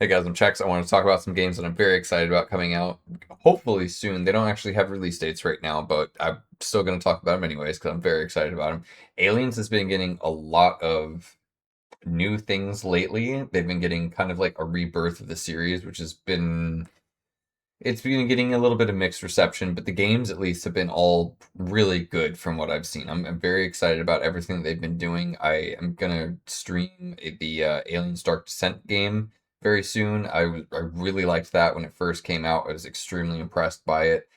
Hey guys, I'm Chex. I want to talk about some games that I'm very excited about coming out hopefully soon. They don't actually have release dates right now, but I'm still going to talk about them anyways because I'm very excited about them. Aliens has been getting a lot of new things lately. They've been getting kind of like a rebirth of the series, which has been it's been getting a little bit of mixed reception, but the games at least have been all really good from what I've seen. I'm very excited about everything that they've been doing. I am gonna stream the Aliens Dark Descent game very soon. I really liked that when it first came out. I was extremely impressed by it.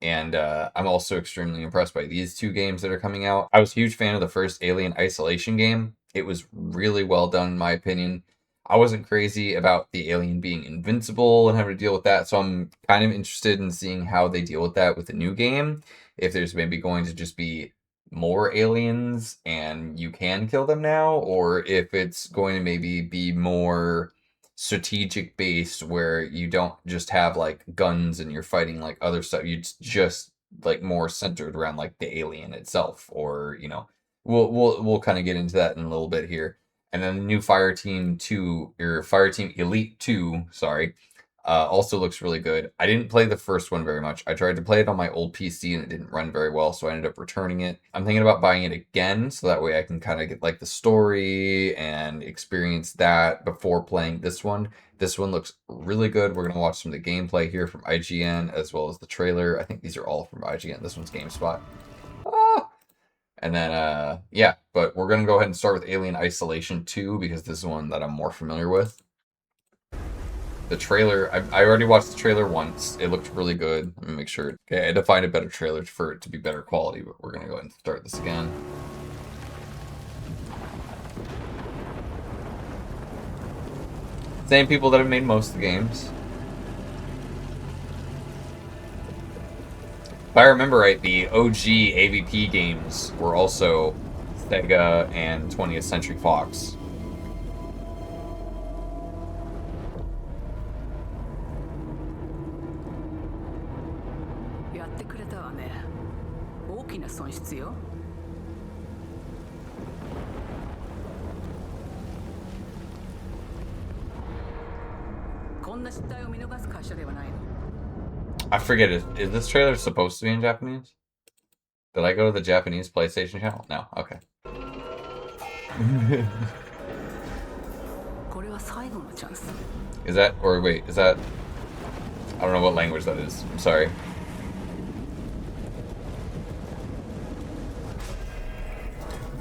And I'm also extremely impressed by these two games that are coming out. I was a huge fan of the first Alien Isolation game. It was really well done, in my opinion. I wasn't crazy about the alien being invincible and having to deal with that, so I'm kind of interested in seeing how they deal with that with the new game. If there's maybe going to just be more aliens and you can kill them now, or if it's going to maybe be more strategic based where you don't just have like guns and you're fighting like other stuff. It's just like more centered around like the alien itself, or we'll kind of get into that in a little bit here. And then the new Fire Team 2, or Fire Team Elite 2, sorry, also looks really good. I didn't play the first one very much. I tried to play it on my old PC and it didn't run very well, so I ended up returning it. I'm thinking about buying it again, so that way I can kind of get like the story and experience that before playing this one. This one looks really good. We're going to watch some of the gameplay here from IGN as well as the trailer. I think these are all from IGN. This one's GameSpot. Ah! And then, yeah, but we're going to go ahead and start with Alien Isolation 2 because this is one that I'm more familiar with. The trailer, I already watched the trailer once. It looked really good. Let me make sure. Okay, I had to find a better trailer for it to be better quality, but we're going to go ahead and start this again. Same people that have made most of the games. If I remember right, the OG AVP games were also Sega and 20th Century Fox. I forget, is this trailer supposed to be in Japanese? Did I go to the Japanese PlayStation channel? No, okay. Is that, or wait, is that, I don't know what language that is. I'm sorry.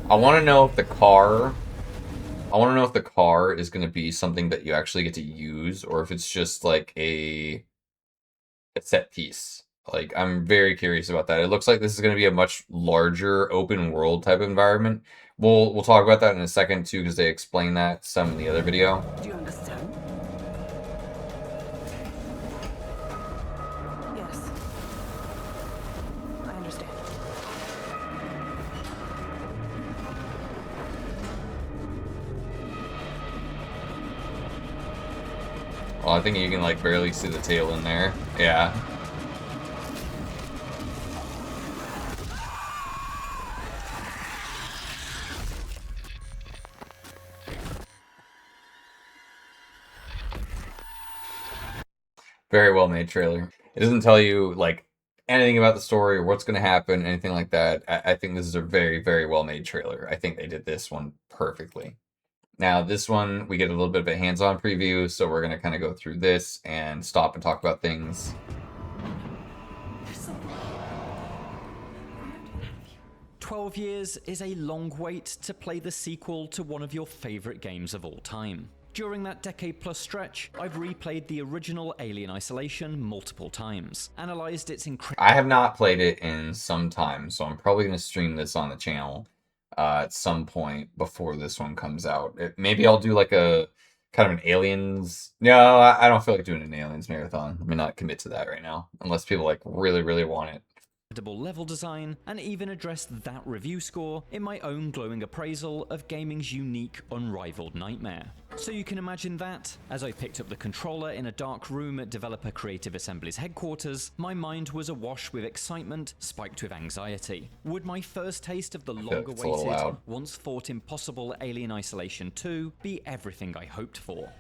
I want to know if the car is going to be something that you actually get to use, or if it's just like a set piece. Like, I'm very curious about that. It looks like this is going to be a much larger open world type of environment. We'll talk about that in a second too, because they explain that some in the other video. Do you understand? Yes. I understand. Well, I think you can like barely see the tail in there. Yeah. Very well made trailer. It doesn't tell you like anything about the story or what's going to happen, anything like that. I think this is a very, very well made trailer. I think they did this one perfectly. Now, this one, we get a little bit of a hands-on preview, so we're going to kind of go through this and stop and talk about things. 12 years is a long wait to play the sequel to one of your favorite games of all time. During that decade-plus stretch, I've replayed the original Alien Isolation multiple times, analyzed its incredible... I have not played it in some time, so I'm probably going to stream this on the channel at some point before this one comes out. Maybe I'll do like a kind of an Aliens... No, I don't feel like doing an Aliens marathon. I may not commit to that right now, unless people like really, really want it. Level design, and even address that review score in my own glowing appraisal of gaming's unique, unrivaled nightmare. So you can imagine that, as I picked up the controller in a dark room at Developer Creative Assembly's headquarters, my mind was awash with excitement, spiked with anxiety. Would my first taste of the long-awaited, once thought impossible Alien Isolation 2 be everything I hoped for?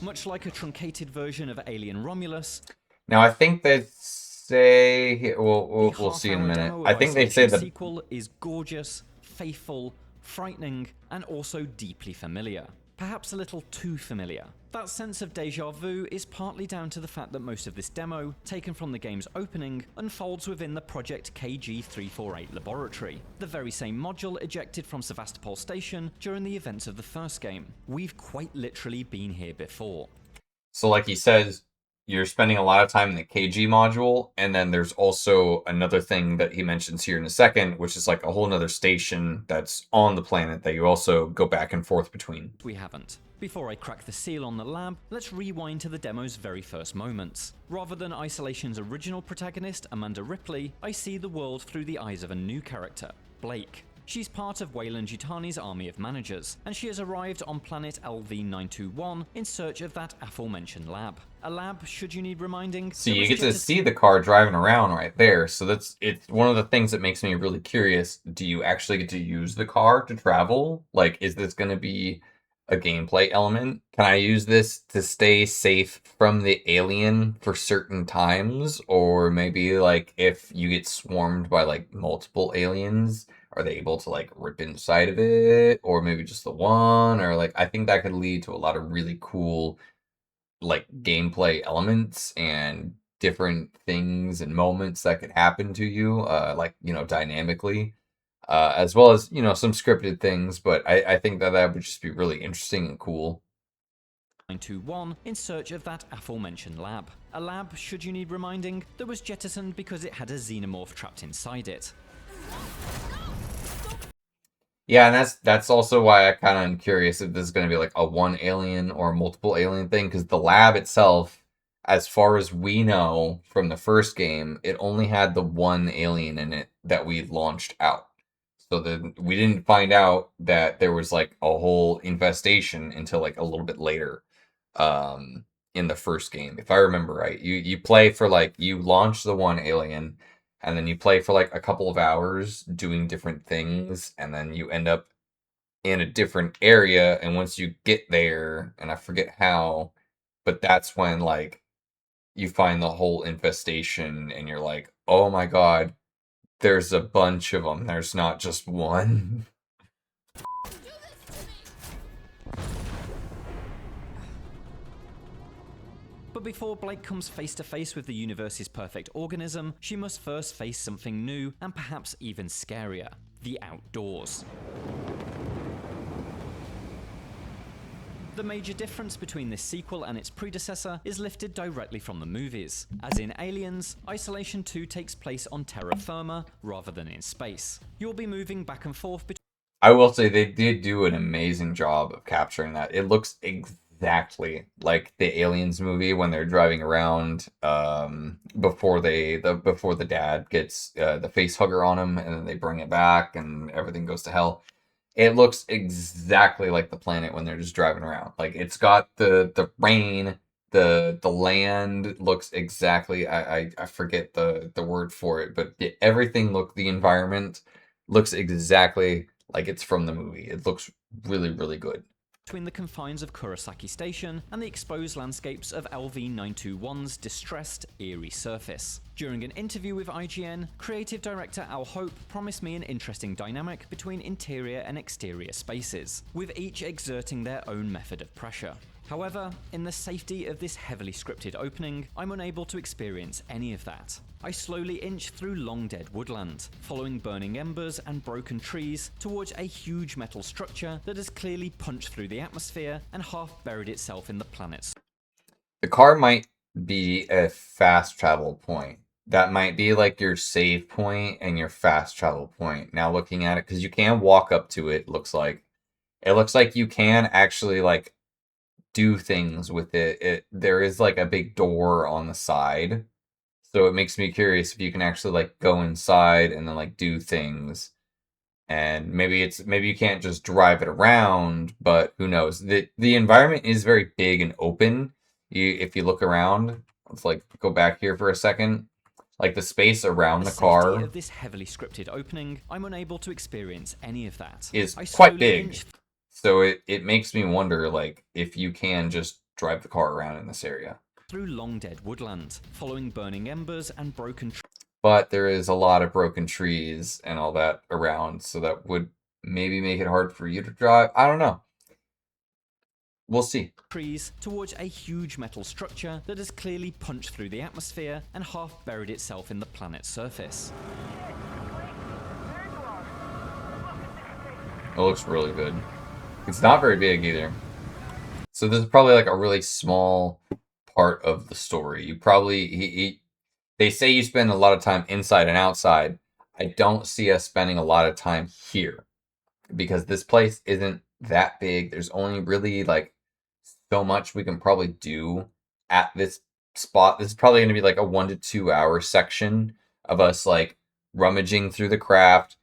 Much like a truncated version of Alien Romulus, Now, I think they say the we'll see in a half-hour minute. demo of I think they say Isolation the sequel is gorgeous, faithful, frightening, and also deeply familiar. Perhaps a little too familiar. That sense of deja vu is partly down to the fact that most of this demo, taken from the game's opening, unfolds within the Project KG-348 laboratory, the very same module ejected from Sevastopol Station during the events of the first game. We've quite literally been here before. So like he says, you're spending a lot of time in the KG module, and then there's also another thing that he mentions here in a second, which is like a whole nother station that's on the planet that you also go back and forth between. We haven't. Before I crack the seal on the lab, let's rewind to the demo's very first moments. Rather than Isolation's original protagonist, Amanda Ripley, I see the world through the eyes of a new character, Blake. She's part of Weyland Yutani's army of managers, and she has arrived on planet LV-921 in search of that aforementioned lab. A lab, should you need reminding? So you get to see the car driving around right there. So it's one of the things that makes me really curious. Do you actually get to use the car to travel? Like, is this going to be a gameplay element? Can I use this to stay safe from the alien for certain times? Or maybe like if you get swarmed by like multiple aliens, are they able to like rip inside of it? Or maybe just the one? Or like, I think that could lead to a lot of really cool like gameplay elements and different things and moments that could happen to you, like, you know, dynamically, as well as, you know, some scripted things. But I think that would just be really interesting and cool. 921 in search of that aforementioned lab. A lab, should you need reminding, that was jettisoned because it had a xenomorph trapped inside it. Yeah, and that's also why I kind of am curious if this is going to be like a one alien or multiple alien thing, because the lab itself, as far as we know from the first game, it only had the one alien in it that we launched out. So then we didn't find out that there was like a whole infestation until like a little bit later, in the first game, if I remember right. You play for like, you launch the one alien, and then you play for like a couple of hours doing different things, and then you end up in a different area, and once you get there, and I forget how, but that's when like you find the whole infestation, and you're like, oh my god, there's a bunch of them, there's not just one. But before Blake comes face to face with the universe's perfect organism, she must first face something new and perhaps even scarier: the outdoors. The major difference between this sequel and its predecessor is lifted directly from the movies. As in Aliens, Isolation 2 takes place on terra firma rather than in space. You'll be moving back and forth between... I will say they did do an amazing job of capturing that. It looks exactly like the Aliens movie when they're driving around, before the dad gets the face hugger on him, and then they bring it back and everything goes to hell. It looks exactly like the planet when they're just driving around. Like, it's got the rain, the land looks exactly, I forget the word for it, but everything the environment looks exactly like it's from the movie. It looks really, really good. Between the confines of Kurosaki Station and the exposed landscapes of LV-921's distressed, eerie surface. During an interview with IGN, creative director Al Hope promised me an interesting dynamic between interior and exterior spaces, with each exerting their own method of pressure. However, in the safety of this heavily scripted opening, I'm unable to experience any of that. I slowly inch through long dead woodland, following burning embers and broken trees towards a huge metal structure that has clearly punched through the atmosphere and half buried itself in the planet's... The car might be a fast travel point. That might be like your save point and your fast travel point. Now looking at it, because you can walk up to it, looks like. It looks like you can actually like do things with it. There is like a big door on the side, so it makes me curious if you can actually like go inside and then like do things. And maybe you can't just drive it around, but who knows? The environment is very big and open. If you look around, let's like go back here for a second. Like the space around the car of this heavily scripted opening, I'm unable to experience any of that. is quite big. So it makes me wonder, like, if you can just drive the car around in this area. through long dead woodland, following burning embers and broken But there is a lot of broken trees and all that around, so that would maybe make it hard for you to drive. I don't know. We'll see. trees towards a huge metal structure that has clearly punched through the atmosphere and half buried itself in the planet's surface. It looks really good. It's not very big either. So this is probably like a really small part of the story. You probably they say you spend a lot of time inside and outside. I don't see us spending a lot of time here because this place isn't that big. There's only really like so much we can probably do at this spot. This is probably going to be like a 1 to 2 hour section of us like rummaging through the craft,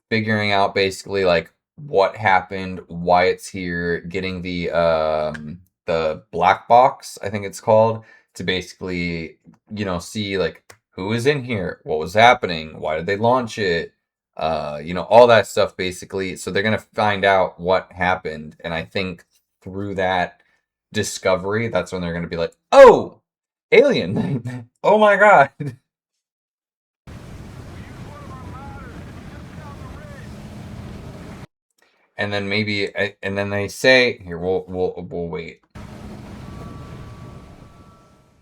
figuring out basically like what happened, why it's here, getting the black box, I think it's called, to basically, you know, see like who is in here, what was happening, why did they launch it, you know, all that stuff basically. So they're gonna find out what happened, and I think through that discovery, that's when they're gonna be like, oh, alien, oh my god. And then maybe, and then they say, here, we'll wait.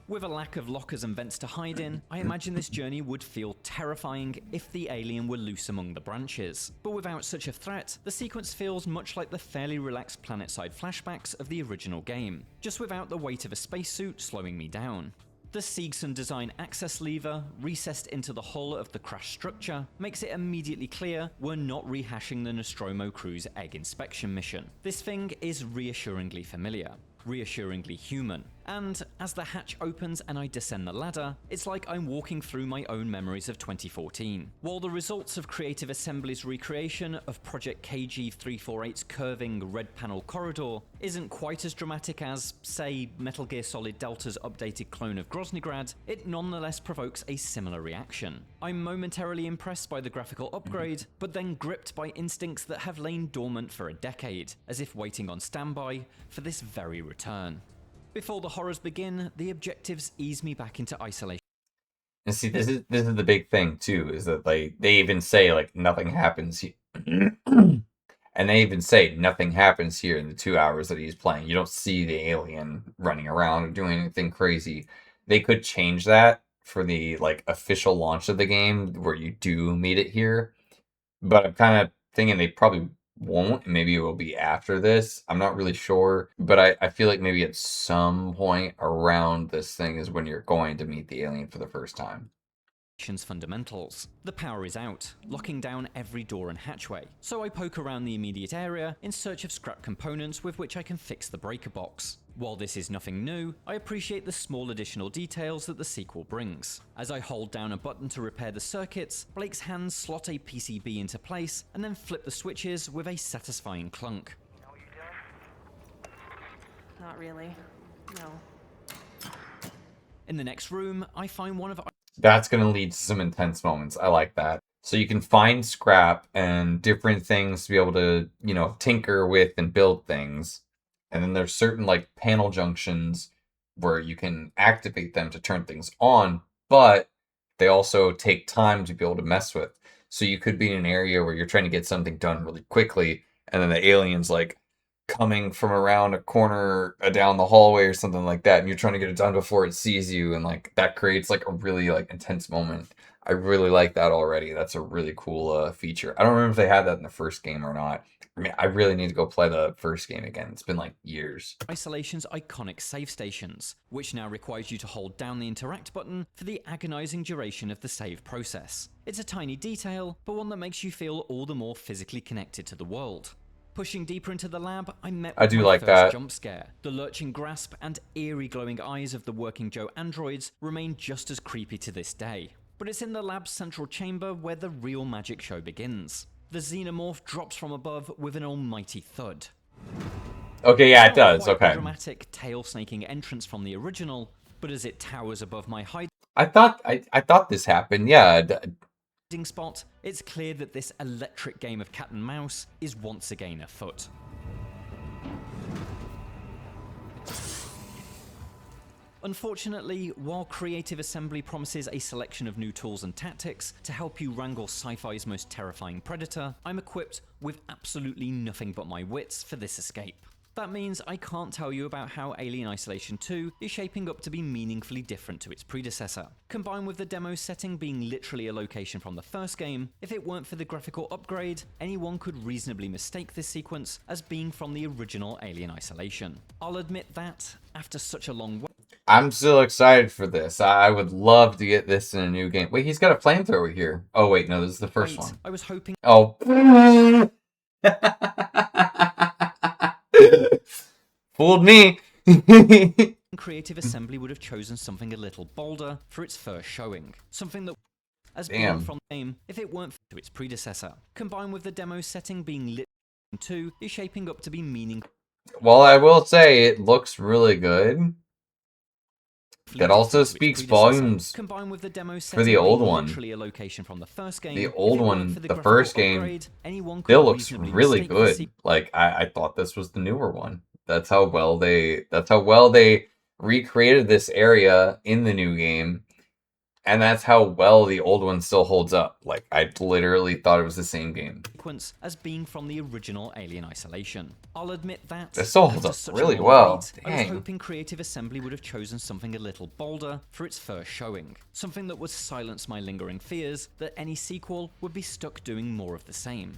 With a lack of lockers and vents to hide in, I imagine this journey would feel terrifying if the alien were loose among the branches. But without such a threat, the sequence feels much like the fairly relaxed planetside flashbacks of the original game, just without the weight of a spacesuit slowing me down. The Seegson design access lever, recessed into the hull of the crashed structure, makes it immediately clear we're not rehashing the Nostromo crew's egg inspection mission. This thing is reassuringly familiar, reassuringly human, and as the hatch opens and I descend the ladder, it's like I'm walking through my own memories of 2014. While the results of Creative Assembly's recreation of Project KG-348's curving red panel corridor isn't quite as dramatic as, say, Metal Gear Solid Delta's updated clone of Groznygrad, it nonetheless provokes a similar reaction. I'm momentarily impressed by the graphical upgrade, but then gripped by instincts that have lain dormant for a decade, as if waiting on standby for this very return. Before the horrors begin, the objectives ease me back into isolation. And see, this is the big thing too, is that they even say like nothing happens here. And they even say nothing happens here in the 2 hours that he's playing. You don't see the alien running around or doing anything crazy. They could change that for the like official launch of the game where you do meet it here. But I'm kind of thinking they probably won't. Maybe it will be after this. I'm not really sure. But I feel like maybe at some point around this thing is when you're going to meet the alien for the first time. Fundamentals. The power is out, locking down every door and hatchway, so I poke around the immediate area in search of scrap components with which I can fix the breaker box. While this is nothing new, I appreciate the small additional details that the sequel brings. As I hold down a button to repair the circuits, Blake's hands slot a PCB into place and then flip the switches with a satisfying clunk. You know what you're doing? Not really. No. In the next room, I find one of That's going to lead to some intense moments. I like that. So you can find scrap and different things to be able to, you know, tinker with and build things. And then there's certain like panel junctions where you can activate them to turn things on, but they also take time to be able to mess with. So you could be in an area where you're trying to get something done really quickly, and then the alien's like coming from around a corner down the hallway or something like that, and you're trying to get it done before it sees you, and like that creates like a really like intense moment. I really like that already. That's a really cool feature. I don't remember if they had that in the first game or not. I mean, I really need to go play the first game again. It's been like years. Isolation's iconic save stations, which now requires you to hold down the interact button for the agonizing duration of the save process. It's a tiny detail, but one that makes you feel all the more physically connected to the world. Pushing deeper into the lab, I met with my first jump scare. The lurching grasp and eerie glowing eyes of the Working Joe androids remain just as creepy to this day. But it's in the lab's central chamber where the real magic show begins. The xenomorph drops from above with an almighty thud. Okay, yeah, it does. Okay. Dramatic tail-snaking entrance from the original, but as it towers above my hiding I thought this happened. Yeah. spot, it's clear that this electric game of cat and mouse is once again afoot. Unfortunately, while Creative Assembly promises a selection of new tools and tactics to help you wrangle sci-fi's most terrifying predator, I'm equipped with absolutely nothing but my wits for this escape. That means I can't tell you about how Alien Isolation 2 is shaping up to be meaningfully different to its predecessor. Combined with the demo setting being literally a location from the first game, if it weren't for the graphical upgrade, anyone could reasonably mistake this sequence as being from the original Alien Isolation. I'll admit that, after such a long wait, I'm still excited for this. I would love to get this in a new game. Wait, he's got a flamethrower here. Oh wait, no, this is the first one. I was hoping Oh. Fooled me. Creative Assembly would have chosen something a little bolder for its first showing. Something that, as Damn. born from the game, if it weren't to its predecessor. Combined with the demo setting being lit 2 is shaping up to be meaningful. Well, I will say it looks really good. That also speaks volumes Combined with the demo for the old one. literally a location from the first game. The old If it weren't one, for the graphical first game, upgrade, anyone could still looks reasonably really mistake the good. Like I thought this was the newer one. That's how well they recreated this area in the new game. And that's how well the old one still holds up. Like, I literally thought it was the same game. sequence as being from the original Alien Isolation. I'll admit that This still holds after up such a really long well. wait, I was Dang. hoping Creative Assembly would have chosen something a little bolder for its first showing. Something that would silence my lingering fears that any sequel would be stuck doing more of the same.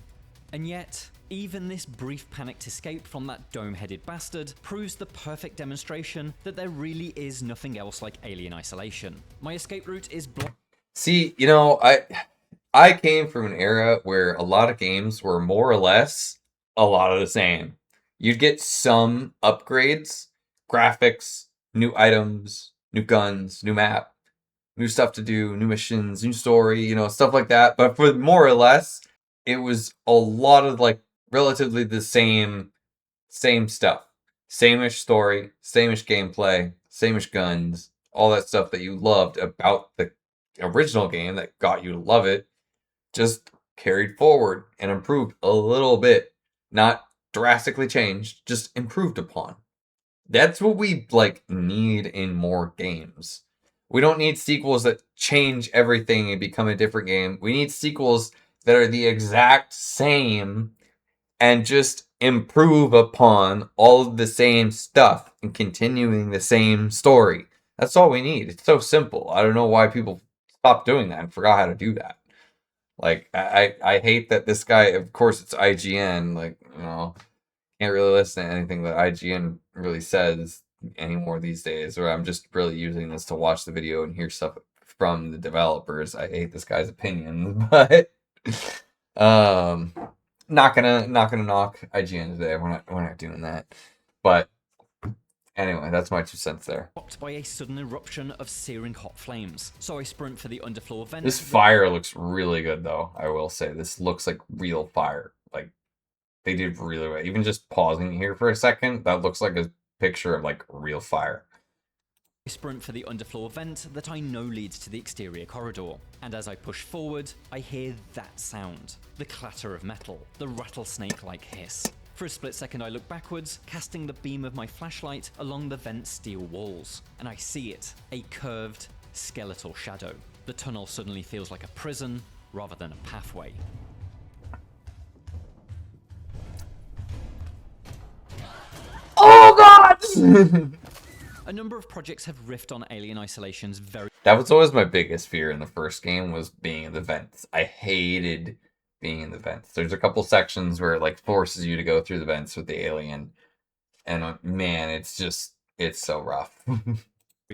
And yet, even this brief panicked escape from that dome-headed bastard proves the perfect demonstration that there really is nothing else like Alien Isolation. My escape route is blocked. See, you know, I came from an era where a lot of games were more or less a lot of the same. You'd get some upgrades, graphics, new items, new guns, new map, new stuff to do, new missions, new story, you know, stuff like that. But for more or less, it was a lot of like relatively the same stuff. Same-ish story, same-ish gameplay, same-ish guns, all that stuff that you loved about the original game that got you to love it, just carried forward and improved a little bit. Not drastically changed, just improved upon. That's what we like need in more games. We don't need sequels that change everything and become a different game. We need sequels that are the exact same and just improve upon all of the same stuff and continuing the same story. That's all we need. It's so simple. I don't know why people stopped doing that and forgot how to do that. Like, I hate that this guy, of course it's IGN, like, you know, can't really listen to anything that IGN really says anymore these days, or I'm just really using this to watch the video and hear stuff from the developers. I hate this guy's opinion, but not gonna knock IGN today. We're not doing that. But anyway, that's my 2 cents there. Blocked by a sudden eruption of searing hot flames, so I sprint for the underfloor vent. This fire looks really good, though. I will say this looks like real fire. Like they did really well. Even just pausing here for a second, that looks like a picture of like real fire. I sprint for the underfloor vent that I know leads to the exterior corridor, and as I push forward, I hear that sound, the clatter of metal, the rattlesnake-like hiss. For a split second I look backwards, casting the beam of my flashlight along the vent's steel walls, and I see it, a curved, skeletal shadow. The tunnel suddenly feels like a prison rather than a pathway. Oh god! A number of projects have riffed on Alien Isolation's very That was always my biggest fear in the first game, was being in the vents. I hated being in the vents. There's a couple sections where it like forces you to go through the vents with the alien, and man, it's so rough.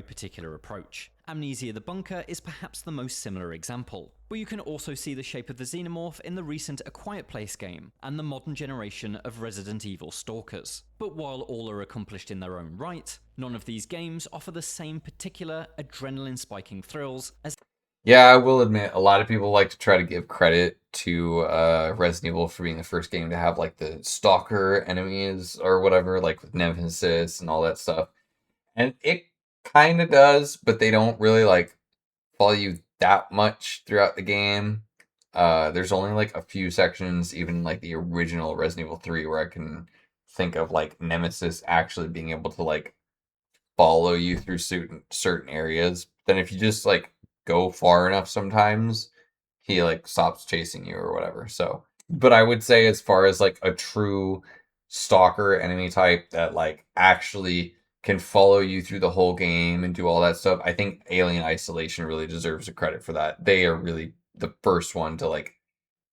particular approach. Amnesia the Bunker is perhaps the most similar example, but you can also see the shape of the xenomorph in the recent A Quiet Place game and the modern generation of Resident Evil stalkers. But while all are accomplished in their own right, none of these games offer the same particular adrenaline-spiking thrills as Yeah, I will admit, a lot of people like to try to give credit to Resident Evil for being the first game to have like the stalker enemies or whatever, like with Nemesis and all that stuff. And it kind of does, but they don't really like follow you that much throughout the game. There's only like a few sections, even like the original Resident Evil 3, where I can think of like Nemesis actually being able to like follow you through certain areas. Then if you just like go far enough sometimes, he like stops chasing you or whatever. So, but I would say as far as like a true stalker enemy type that like actually can follow you through the whole game and do all that stuff, I think Alien Isolation really deserves a credit for that. They are really the first one to like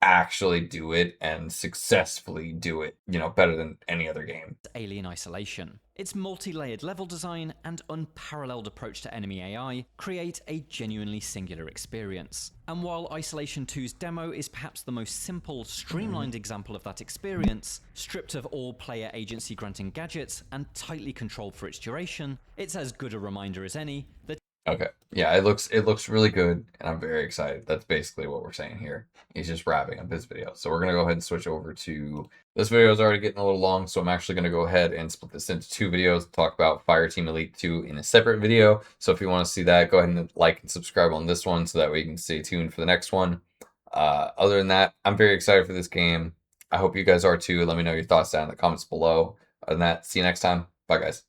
actually do it and successfully do it, you know, better than any other game. Alien Isolation. Its multi-layered level design and unparalleled approach to enemy AI create a genuinely singular experience. And while Isolation 2's demo is perhaps the most simple, streamlined example of that experience, stripped of all player agency granting gadgets and tightly controlled for its duration, it's as good a reminder as any that Okay. Yeah, it looks really good, and I'm very excited. That's basically what we're saying here. He's just wrapping up his video. So we're gonna go ahead and switch over to this video is already getting a little long, so I'm actually gonna go ahead and split this into 2 videos, talk about Fireteam Elite 2 in a separate video. So if you want to see that, go ahead and like and subscribe on this one so that way you can stay tuned for the next one. Other than that, I'm very excited for this game. I hope you guys are too. Let me know your thoughts down in the comments below. Other than that, see you next time. Bye guys.